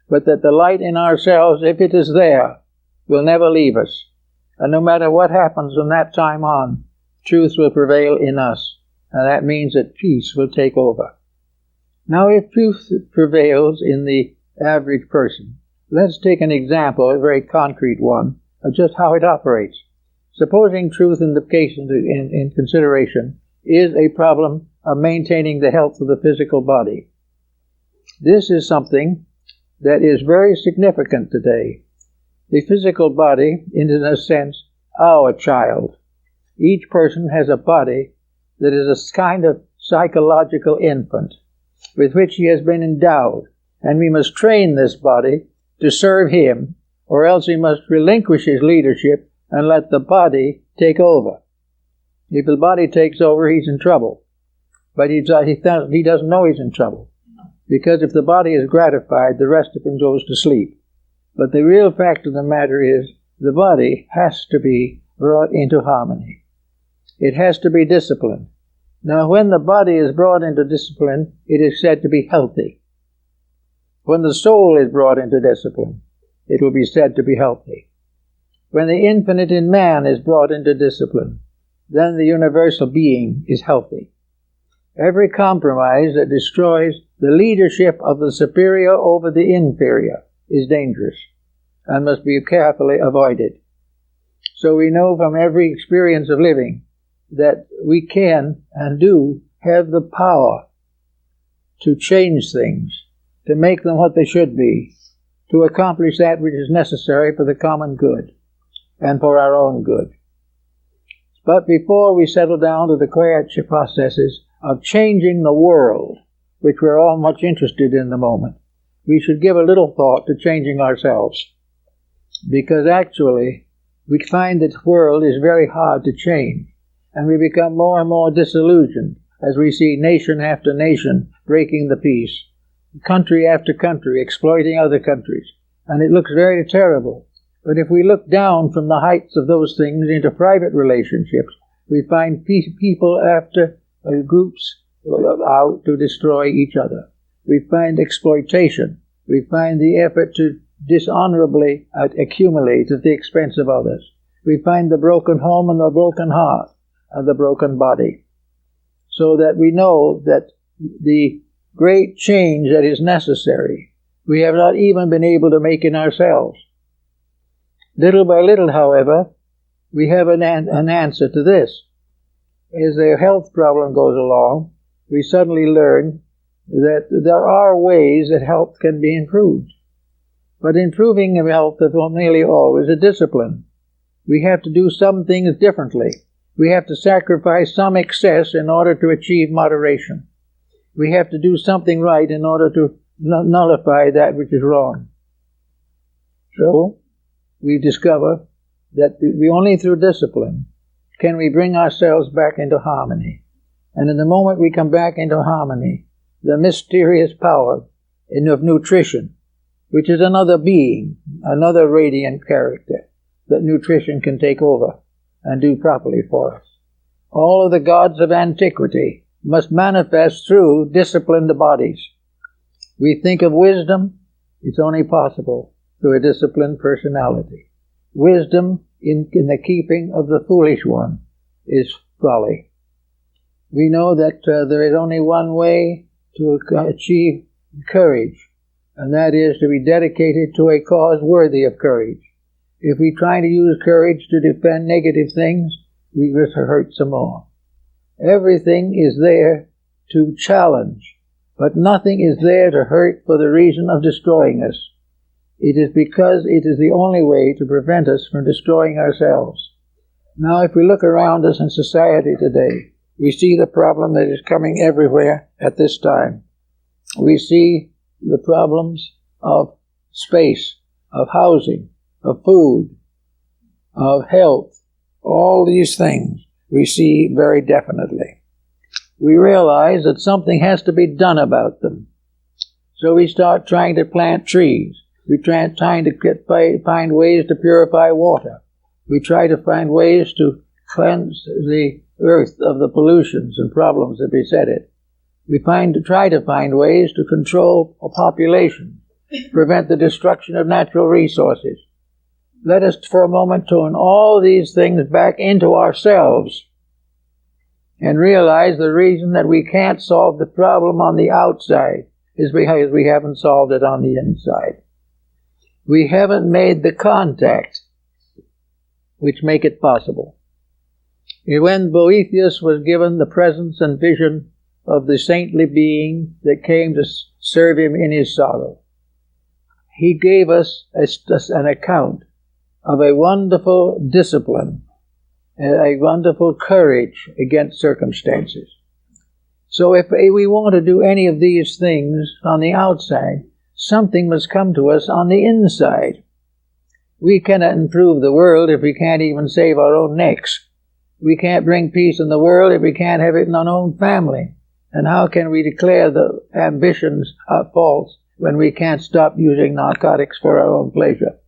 but that the light in ourselves, if it is there, will never leave us. And no matter what happens from that time on, truth will prevail in us, and that means that peace will take over. Now, if truth prevails in the average person, let's take an example, a very concrete one, of just how it operates. Supposing truth in the case in consideration is a problem of maintaining the health of the physical body. This is something that is very significant today. The physical body is, in a sense, our child. Each person has a body that is a kind of psychological infant with which he has been endowed, and we must train this body to serve him, or else he must relinquish his leadership and let the body take over. If the body takes over, he's in trouble. But he doesn't know he's in trouble, because if the body is gratified, the rest of him goes to sleep. But the real fact of the matter is, the body has to be brought into harmony. It has to be disciplined. Now, when the body is brought into discipline, it is said to be healthy. When the soul is brought into discipline, it will be said to be healthy. When the infinite in man is brought into discipline, then the universal being is healthy. Every compromise that destroys the leadership of the superior over the inferior is dangerous and must be carefully avoided. So we know from every experience of living that we can and do have the power to change things, to make them what they should be, to accomplish that which is necessary for the common good and for our own good. But before we settle down to the quiet processes of changing the world, which we're all much interested in the moment, we should give a little thought to changing ourselves. Because actually, we find that the world is very hard to change, and we become more and more disillusioned as we see nation after nation breaking the peace, country after country exploiting other countries, and it looks very terrible. But if we look down from the heights of those things into private relationships, we find people after groups out to destroy each other. We find exploitation. We find the effort to dishonorably accumulate at the expense of others. We find the broken home and the broken heart and the broken body. So that we know that the great change that is necessary, we have not even been able to make in ourselves. Little by little, however, we have an answer to this. As the health problem goes along, we suddenly learn that there are ways that health can be improved. But improving health is nearly always a discipline. We have to do some things differently. We have to sacrifice some excess in order to achieve moderation. We have to do something right in order to nullify that which is wrong. So, we discover that only through discipline can we bring ourselves back into harmony. And in the moment we come back into harmony, the mysterious power of nutrition, which is another being, another radiant character, that nutrition can take over and do properly for us. All of the gods of antiquity must manifest through disciplined bodies. We think of wisdom, it's only possible through a disciplined personality. Wisdom in the keeping of the foolish one is folly. We know that there is only one way to achieve courage, and that is to be dedicated to a cause worthy of courage. If we try to use courage to defend negative things, we will hurt some more. Everything is there to challenge but nothing is there to hurt for the reason of destroying us. It is because it is the only way to prevent us from destroying ourselves. Now, if we look around us in society today, we see the problem that is coming everywhere at this time. We see the problems of space, of housing, of food, of health. All these things we see very definitely. We realize that something has to be done about them. So we start trying to plant trees. We try to find ways to purify water. We try to find ways to cleanse the earth of the pollutions and problems that beset it. We try to find ways to control a population, prevent the destruction of natural resources. Let us for a moment turn all these things back into ourselves and realize the reason that we can't solve the problem on the outside is because we haven't solved it on the inside. We haven't made the contact which make it possible. When Boethius was given the presence and vision of the saintly being that came to serve him in his sorrow, he gave us an account of a wonderful discipline, a wonderful courage against circumstances. So if we want to do any of these things on the outside, something must come to us on the inside. We cannot improve the world if we can't even save our own necks. We can't bring peace in the world if we can't have it in our own family. And how can we declare the ambitions are false when we can't stop using narcotics for our own pleasure?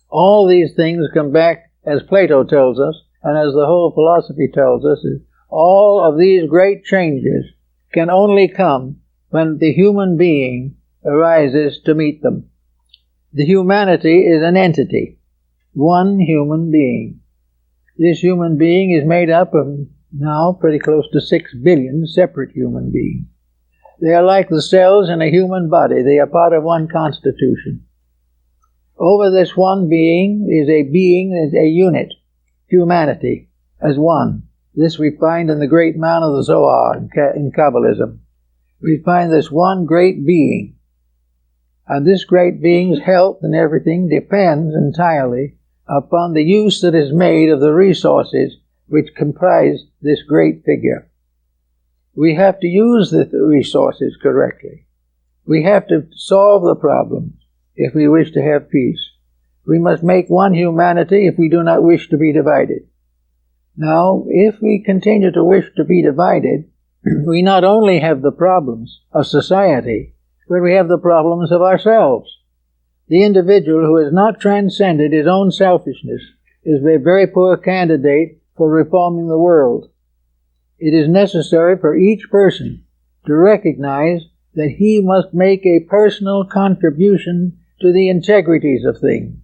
All these things come back, as Plato tells us, and as the whole philosophy tells us, is all of these great changes can only come when the human being arises to meet them. The humanity is an entity, one human being. This human being is made up of now pretty close to 6 billion separate human beings. They are like the cells in a human body. They are part of one constitution. Over this one being is a unit, humanity, as one. This we find in the great man of the Zohar in Kabbalism. We find this one great being. And this great being's health and everything depends entirely upon the use that is made of the resources which comprise this great figure. We have to use the resources correctly. We have to solve the problems if we wish to have peace. We must make one humanity if we do not wish to be divided. Now, if we continue to wish to be divided, we not only have the problems of society, but we have the problems of ourselves. The individual who has not transcended his own selfishness is a very poor candidate for reforming the world. It is necessary for each person to recognize that he must make a personal contribution to the integrities of things.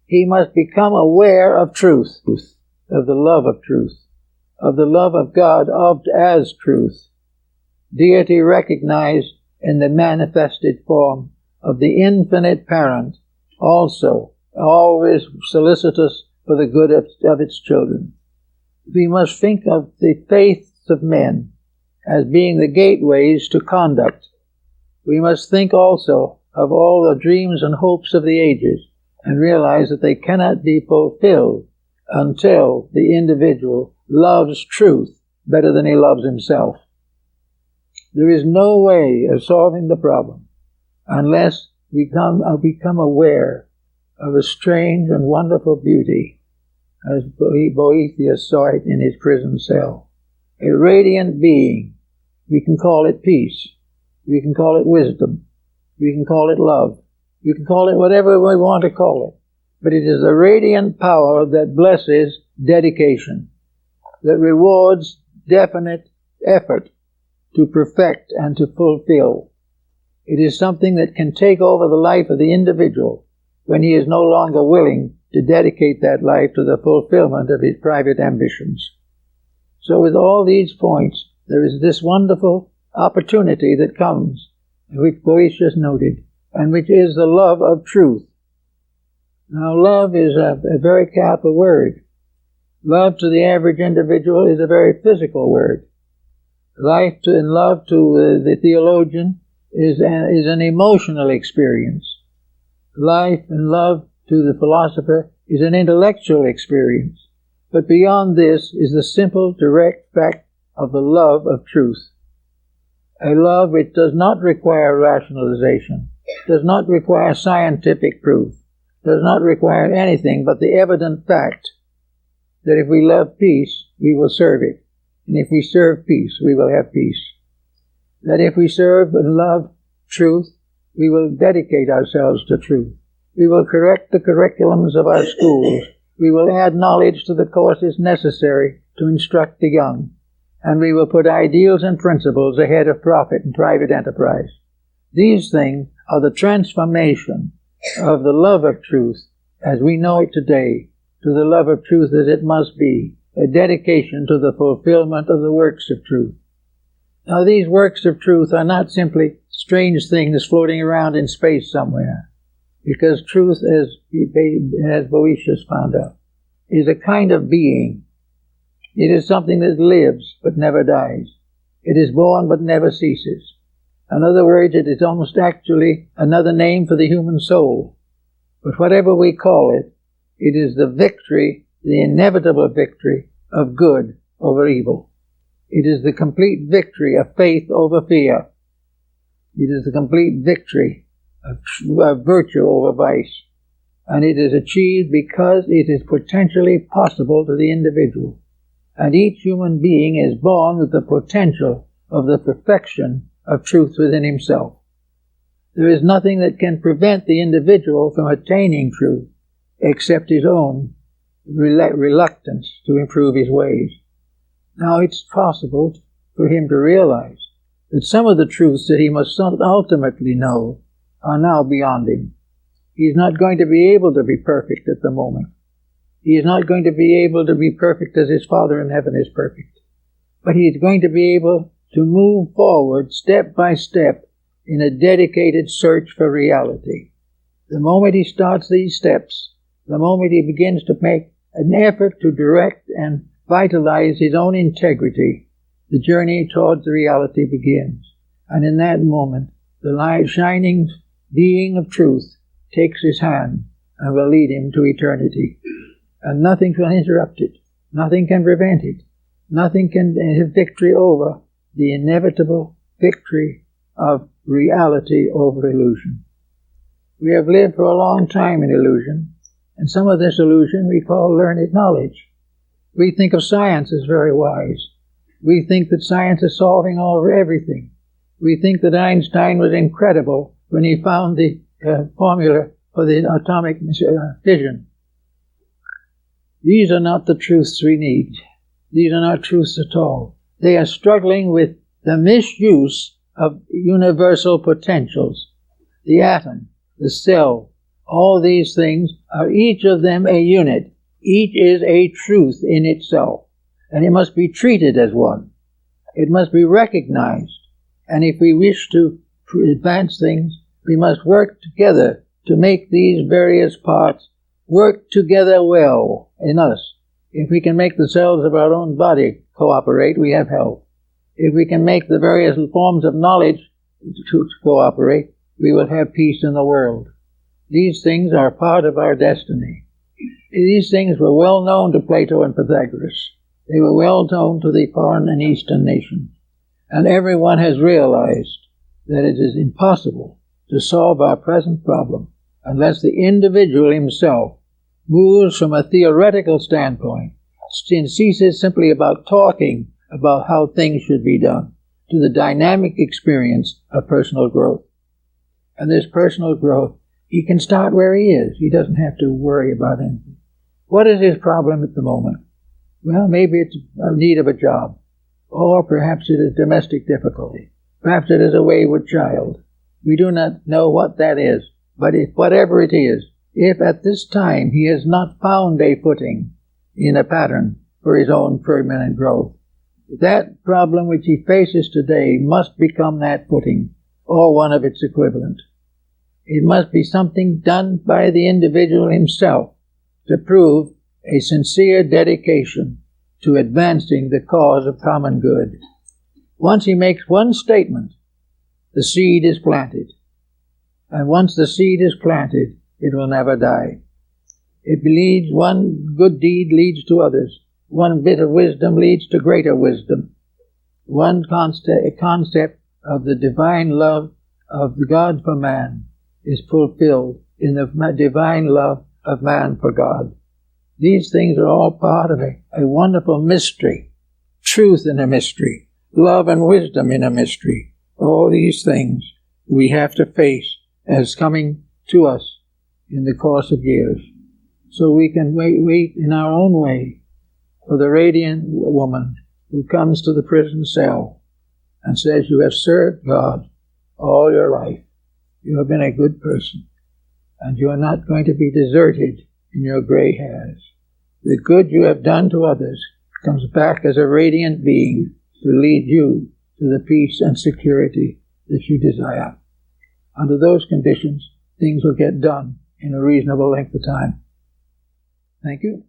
He must become aware of truth, of the love of truth, of the love of God as truth. Deity recognized in the manifested form of the infinite parent, also always solicitous for the good of its children. We must think of the faiths of men as being the gateways to conduct. We must think also of all the dreams and hopes of the ages and realize that they cannot be fulfilled until the individual loves truth better than he loves himself. There is no way of solving the problem unless we become aware of a strange and wonderful beauty, as Boethius saw it in his prison cell. A radiant being. We can call it peace. We can call it wisdom. We can call it love. You can call it whatever we want to call it. But it is a radiant power that blesses dedication, that rewards definite effort to perfect and to fulfill. It is something that can take over the life of the individual when he is no longer willing to dedicate that life to the fulfillment of his private ambitions. So with all these points, there is this wonderful opportunity that comes, which Boethius noted, and which is the love of truth. Now, love is a very capital word. Love to the average individual is a very physical word. Life in love to the theologian is an emotional experience. Life in love to the philosopher is an intellectual experience. But beyond this is the simple, direct fact of the love of truth. A love which does not require rationalization, does not require scientific proof, does not require anything but the evident fact that if we love peace, we will serve it. And if we serve peace, we will have peace. That if we serve and love truth, we will dedicate ourselves to truth. We will correct the curriculums of our schools. We will add knowledge to the courses necessary to instruct the young. And we will put ideals and principles ahead of profit and private enterprise. These things are the transformation of the love of truth as we know it today to the love of truth as it must be, a dedication to the fulfillment of the works of truth. Now, these works of truth are not simply strange things floating around in space somewhere, because truth, as Boethius found out, is a kind of being. It is something that lives but never dies. It is born but never ceases. In other words, it is almost actually another name for the human soul. But whatever we call it, it is the victory, the inevitable victory of good over evil. It is the complete victory of faith over fear. It is the complete victory of virtue over vice. And it is achieved because it is potentially possible to the individual. And each human being is born with the potential of the perfection of truth within himself. There is nothing that can prevent the individual from attaining truth except his own reluctance to improve his ways. Now, it's possible for him to realize that some of the truths that he must ultimately know are now beyond him. He's not going to be able to be perfect at the moment. He is not going to be able to be perfect as his Father in heaven is perfect. But he is going to be able to move forward step by step in a dedicated search for reality. The moment he starts these steps, the moment he begins to make an effort to direct and vitalize his own integrity, the journey towards the reality begins. And in that moment, the light shining being of truth takes his hand and will lead him to eternity. And nothing can interrupt it. Nothing can prevent it. Nothing can have victory over the inevitable victory of reality over illusion. We have lived for a long time in illusion, and some of this illusion we call learned knowledge. We think of science as very wise. We think that science is solving everything. We think that Einstein was incredible when he found the formula for the atomic fission. These are not the truths we need. These are not truths at all. They are struggling with the misuse of universal potentials. The atom, the cell, all these things are each of them a unit. Each is a truth in itself, and it must be treated as one. It must be recognized, and if we wish to advance things, we must work together to make these various parts work together well in us. If we can make the cells of our own body cooperate, we have health. If we can make the various forms of knowledge to cooperate, we will have peace in the world. These things are part of our destiny. These things were well known to Plato and Pythagoras. They were well known to the foreign and eastern nations. And everyone has realized that it is impossible to solve our present problem unless the individual himself moves from a theoretical standpoint and ceases simply about talking about how things should be done to the dynamic experience of personal growth. And this personal growth, he can start where he is. He doesn't have to worry about anything. What is his problem at the moment? Well, maybe it's a need of a job. Or perhaps it is domestic difficulty. Perhaps it is a wayward child. We do not know what that is. But whatever it is, if at this time he has not found a footing in a pattern for his own permanent growth, that problem which he faces today must become that footing, or one of its equivalent. It must be something done by the individual himself to prove a sincere dedication to advancing the cause of common good. Once he makes one statement, the seed is planted. And once the seed is planted, it will never die. It leads, one good deed leads to others. One bit of wisdom leads to greater wisdom. One concept of the divine love of God for man is fulfilled in the divine love of man for God. These things are all part of a wonderful mystery. Truth in a mystery. Love and wisdom in a mystery. All these things we have to face as coming to us in the course of years. So we can wait in our own way for the radiant woman who comes to the prison cell and says, you have served God all your life. You have been a good person, and you are not going to be deserted in your gray hairs. The good you have done to others comes back as a radiant being to lead you to the peace and security that you desire. Under those conditions, things will get done in a reasonable length of time. Thank you.